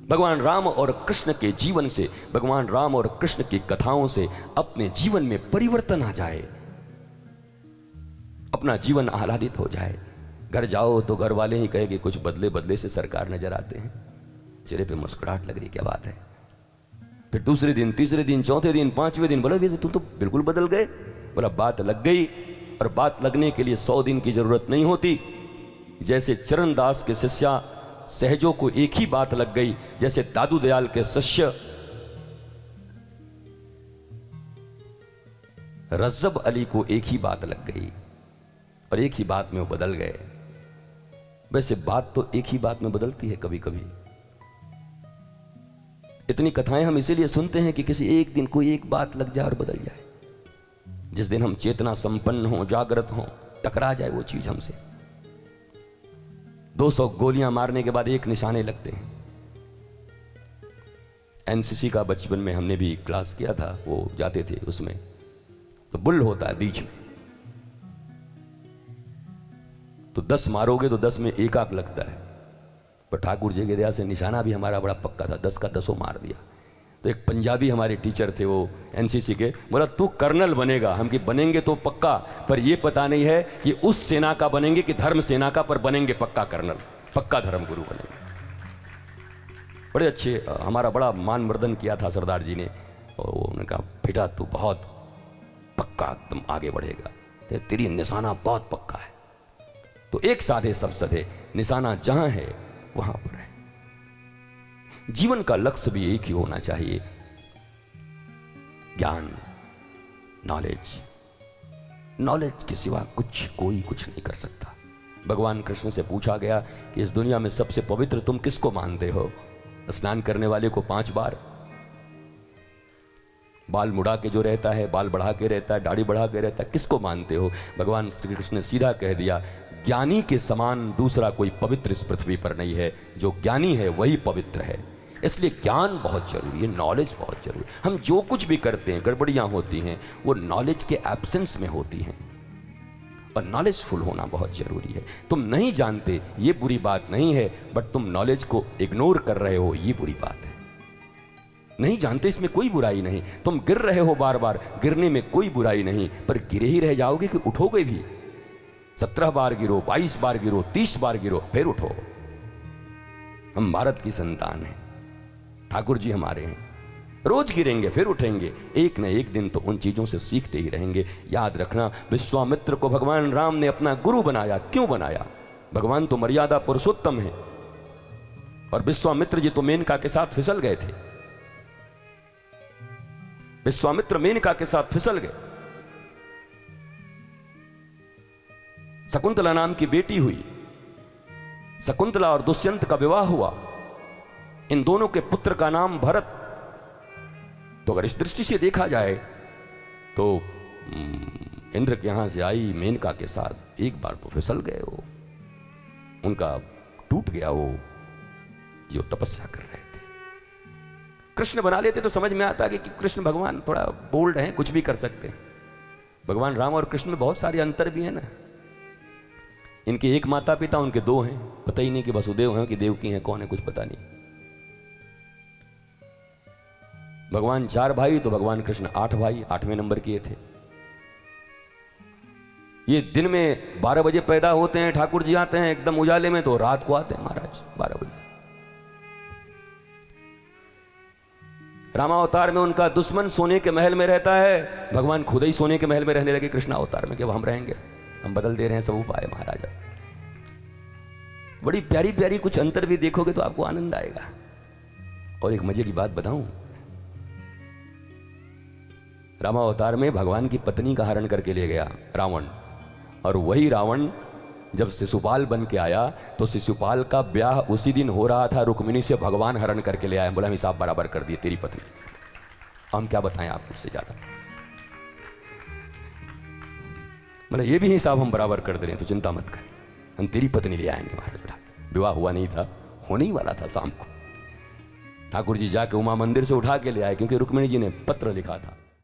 भगवान राम और कृष्ण के जीवन से, भगवान राम और कृष्ण की कथाओं से अपने जीवन में परिवर्तन आ जाए, अपना जीवन आह्लादित हो जाए। घर जाओ तो घर वाले ही कहे कि कुछ बदले बदले से सरकार नजर आते हैं, चेहरे पे मुस्कुराहट लग रही, क्या बात है। फिर दूसरे दिन, तीसरे दिन, चौथे दिन, पांचवें दिन बोला तुम तो बिल्कुल बदल गए। बोला बात लग गई, और बात लगने के लिए 100 दिन की जरूरत नहीं होती। जैसे चरणदास के शिष्या सहजों को एक ही बात लग गई, जैसे दादू दयाल के शिष्य रज्जब अली को एक ही बात लग गई और एक ही बात में वो बदल गए। वैसे बात तो एक ही बात में बदलती है कभी कभी। इतनी कथाएं हम इसीलिए सुनते हैं कि किसी एक दिन कोई एक बात लग जाए और बदल जाए। जिस दिन हम चेतना संपन्न हो, जागृत हो, टकरा जाए वो चीज हमसे। 200 गोलियां मारने के बाद एक निशाने लगते हैं। एनसीसी का बचपन में हमने भी क्लास किया था, वो जाते थे उसमें, तो बुल होता है बीच में, तो 10 मारोगे तो 10 में एक आंख लगता है। पर ठाकुर जी की दया से निशाना भी हमारा बड़ा पक्का था, 10 का 10 मार दिया। तो एक पंजाबी हमारे टीचर थे वो एनसीसी के, बोला तू कर्नल बनेगा। हम कि बनेंगे तो पक्का, पर ये पता नहीं है कि उस सेना का बनेंगे कि धर्म सेना का, पर बनेंगे पक्का कर्नल, पक्का धर्म गुरु बनेंगे। बड़े अच्छे, हमारा बड़ा मान वर्धन किया था सरदार जी ने, और उन्होंने कहा बेटा तू बहुत पक्का तुम आगे बढ़ेगा, तेरी निशाना बहुत पक्का है। तो एक साधे सब सधे, निशाना जहां है वहां पर है। जीवन का लक्ष्य भी एक ही होना चाहिए, ज्ञान, नॉलेज। नॉलेज के सिवा कोई कुछ नहीं कर सकता। भगवान कृष्ण से पूछा गया कि इस दुनिया में सबसे पवित्र तुम किसको मानते हो? स्नान करने वाले को 5 बार, बाल मुड़ा के जो रहता है, बाल बढ़ा के रहता है, दाढ़ी बढ़ा के रहता है, किसको मानते हो? भगवान श्री कृष्ण ने सीधा कह दिया, ज्ञानी के समान दूसरा कोई पवित्र इस पृथ्वी पर नहीं है। जो ज्ञानी है वही पवित्र है। इसलिए ज्ञान बहुत जरूरी है, नॉलेज बहुत जरूरी है। हम जो कुछ भी करते हैं, गड़बड़ियां होती हैं, वो नॉलेज के एब्सेंस में होती हैं, और नॉलेजफुल होना बहुत जरूरी है। तुम नहीं जानते ये बुरी बात नहीं है, बट तुम नॉलेज को इग्नोर कर रहे हो, ये बुरी बात है। नहीं जानते इसमें कोई बुराई नहीं, तुम गिर रहे हो बार बार, गिरने में कोई बुराई नहीं, पर गिरे ही रह जाओगे कि उठोगे भी। 17 बार गिरो, 22 बार गिरो, 30 बार गिरो, फिर उठो। हम भारत की संतान हैं, ठाकुर जी हमारे हैं, रोज गिरेंगे फिर उठेंगे, एक न एक दिन तो उन चीजों से सीखते ही रहेंगे। याद रखना, विश्वामित्र को भगवान राम ने अपना गुरु बनाया। क्यों बनाया? भगवान तो मर्यादा पुरुषोत्तम है, और विश्वामित्र जी तो मेनका के साथ फिसल गए थे। विश्वामित्र मेनका के साथ फिसल गए। शकुंतला नाम की बेटी हुई, शकुंतला और दुष्यंत का विवाह हुआ। इन दोनों के पुत्र का नाम भरत। तो अगर इस दृष्टि से देखा जाए तो इंद्र के यहां से आई मेनका के साथ एक बार तो फिसल गए, वो उनका टूट गया वो जो तपस्या कर रहे थे। कृष्ण बना लेते तो समझ में आता कि कृष्ण भगवान थोड़ा बोल्ड हैं, कुछ भी कर सकते हैं। भगवान राम और कृष्ण में बहुत सारे अंतर भी है ना। इनके एक माता पिता, उनके 2 हैं, पता ही नहीं कि वसुदेव हैं कि देवकी हैं, कौन है कुछ पता नहीं। भगवान 4 भाई तो भगवान कृष्ण 8 भाई, 8वें नंबर किए थे। ये दिन में 12 बजे पैदा होते हैं, ठाकुर जी आते हैं एकदम उजाले में, तो रात को आते हैं महाराज 12 बजे। रामावतार में उनका दुश्मन सोने के महल में रहता है, भगवान खुद ही सोने के महल में रहने लगे कृष्ण अवतार में, कि अब हम रहेंगे, हम बदल दे रहे हैं सब उपाय महाराजा। बड़ी प्यारी प्यारी कुछ अंतर भी देखोगे तो आपको आनंद आएगा। और एक मजे की बात बताऊं, रामावतार में भगवान की पत्नी का हरण करके ले गया रावण, और वही रावण जब शिशुपाल बन के आया तो शिशुपाल का ब्याह उसी दिन हो रहा था रुक्मिणी से, भगवान हरण करके ले आया। बोला हम हिसाब बराबर कर दिए तेरी पत्नी। हम क्या बताएं आप मुझसे ज्यादा, मतलब ये भी हिसाब हम बराबर कर दे रहे हैं, तो चिंता मत कर, हम तेरी पत्नी ले आएंगे महाराज उठा के। विवाह हुआ नहीं था, होने ही वाला था शाम को। ठाकुर जी जाके उमा मंदिर से उठा के ले आए, क्योंकि रुक्मिणी जी ने पत्र लिखा था।